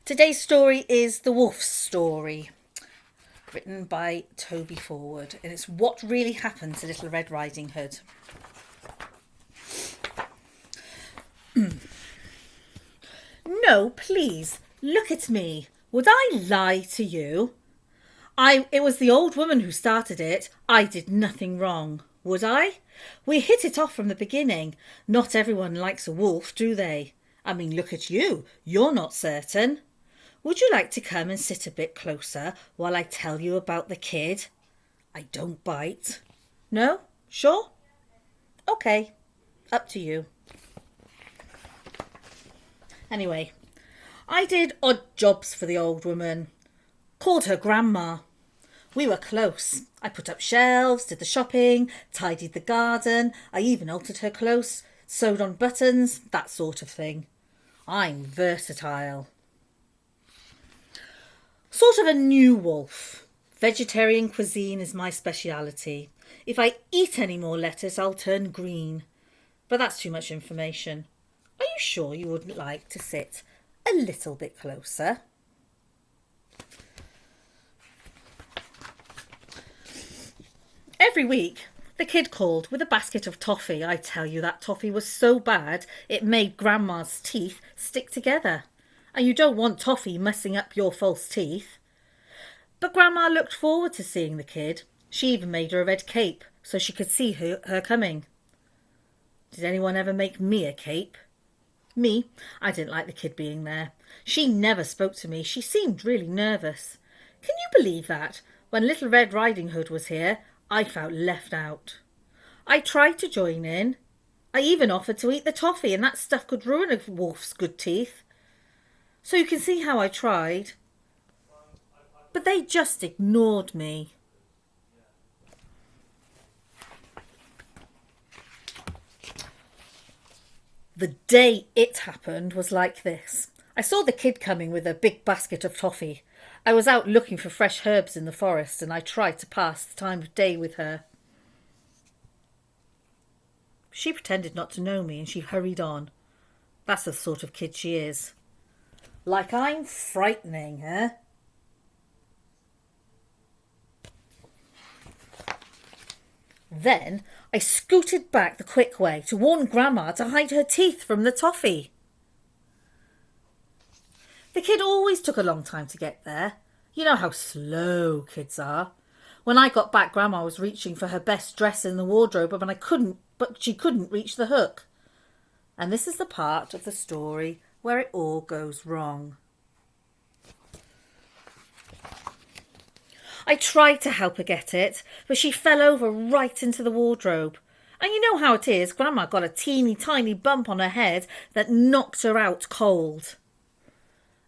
Today's story is The Wolf's Story, written by Toby Forward, and it's what really happened to Little Red Riding Hood. No, please, look at me. Would I lie to you? It was the old woman who started it. I did nothing wrong, would I? We hit it off from the beginning. Not everyone likes a wolf, do they? I mean, look at you. You're not certain. Would you like to come and sit a bit closer while I tell you about the kid? I don't bite. No? Sure? Okay. Up to you. Anyway, I did odd jobs for the old woman. Called her Grandma. We were close. I put up shelves, did the shopping, tidied the garden. I even altered her clothes, sewed on buttons, that sort of thing. I'm versatile. Sort of a new wolf. Vegetarian cuisine is my speciality. If I eat any more lettuce, I'll turn green. But that's too much information. Are you sure you wouldn't like to sit a little bit closer? Every week, the kid called with a basket of toffee. I tell you, that toffee was so bad it made Grandma's teeth stick together. And you don't want toffee messing up your false teeth. But Grandma looked forward to seeing the kid. She even made her a red cape so she could see her coming. Did anyone ever make me a cape? Me? I didn't like the kid being there. She never spoke to me. She seemed really nervous. Can you believe that? When Little Red Riding Hood was here, I felt left out. I tried to join in. I even offered to eat the toffee, and that stuff could ruin a wolf's good teeth. So you can see how I tried. But they just ignored me. The day it happened was like this. I saw the kid coming with a big basket of toffee. I was out looking for fresh herbs in the forest, and I tried to pass the time of day with her. She pretended not to know me, and she hurried on. That's the sort of kid she is. Like I'm frightening, eh? Then I scooted back the quick way to warn Grandma to hide her teeth from the toffee. The kid always took a long time to get there. You know how slow kids are. When I got back, Grandma was reaching for her best dress in the wardrobe, but she couldn't reach the hook. And this is the part of the story where it all goes wrong. I tried to help her get it, but she fell over right into the wardrobe. And you know how it is, Grandma got a teeny tiny bump on her head that knocked her out cold.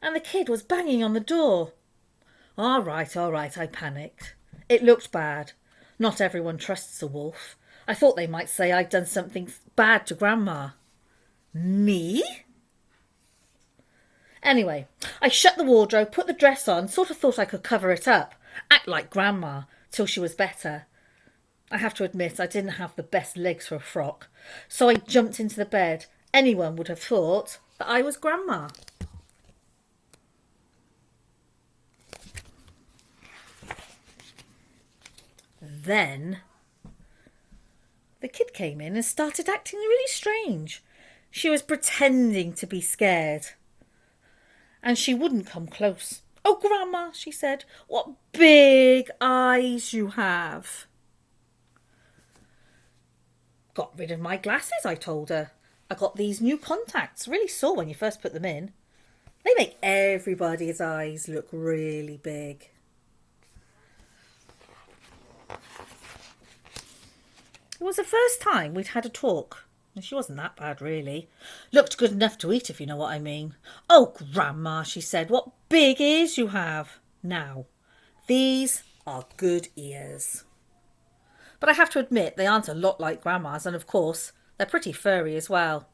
And the kid was banging on the door. All right, I panicked. It looked bad. Not everyone trusts a wolf. I thought they might say I'd done something bad to Grandma. Me? Anyway, I shut the wardrobe, put the dress on, sort of thought I could cover it up, act like Grandma, till she was better. I have to admit I didn't have the best legs for a frock, so I jumped into the bed. Anyone would have thought that I was Grandma. Then the kid came in and started acting really strange. She was pretending to be scared. And she wouldn't come close. Oh, Grandma, she said, what big eyes you have. Got rid of my glasses, I told her. I got these new contacts. Really saw when you first put them in. They make everybody's eyes look really big. It was the first time we'd had a talk. And she wasn't that bad, really. Looked good enough to eat, if you know what I mean. Oh, Grandma, she said, what big ears you have. Now, these are good ears. But I have to admit, they aren't a lot like Grandma's, and of course, they're pretty furry as well.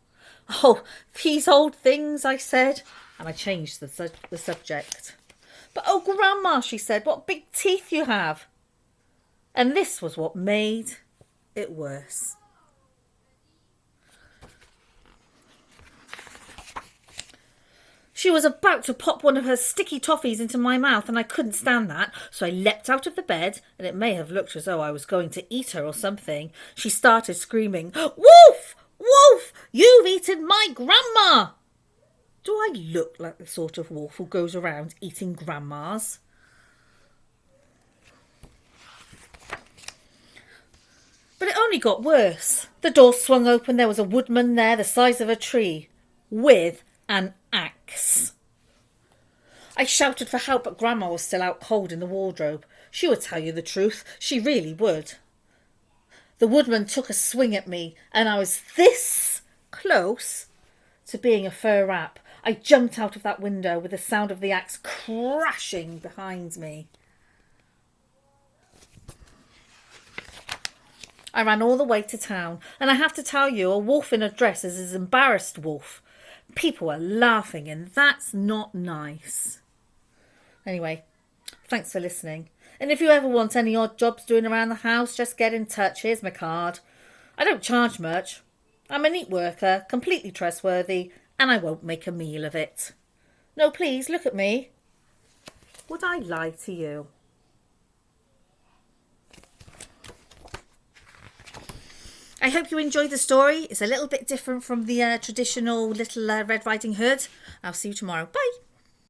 Oh, these old things, I said, and I changed the subject. But oh, Grandma, she said, what big teeth you have. And this was what made it worse. She was about to pop one of her sticky toffees into my mouth and I couldn't stand that, so I leapt out of the bed, and it may have looked as though I was going to eat her or something. She started screaming, "Wolf! Wolf! You've eaten my grandma!" Do I look like the sort of wolf who goes around eating grandmas? But it only got worse. The door swung open, there was a woodman there the size of a tree, with an axe. I shouted for help, but Grandma was still out cold in the wardrobe. She would tell you the truth, she really would. The woodman took a swing at me, and I was this close to being a fur wrap. I jumped out of that window with the sound of the axe crashing behind me. I ran all the way to town, and I have to tell you, a wolf in a dress is an embarrassed wolf. People are laughing, and that's not nice. Anyway, thanks for listening. And if you ever want any odd jobs doing around the house, just get in touch. Here's my card. I don't charge much. I'm a neat worker, completely trustworthy, and I won't make a meal of it. No, please, look at me. Would I lie to you? I hope you enjoyed the story. It's a little bit different from the traditional Little Red Riding Hood. I'll see you tomorrow. Bye.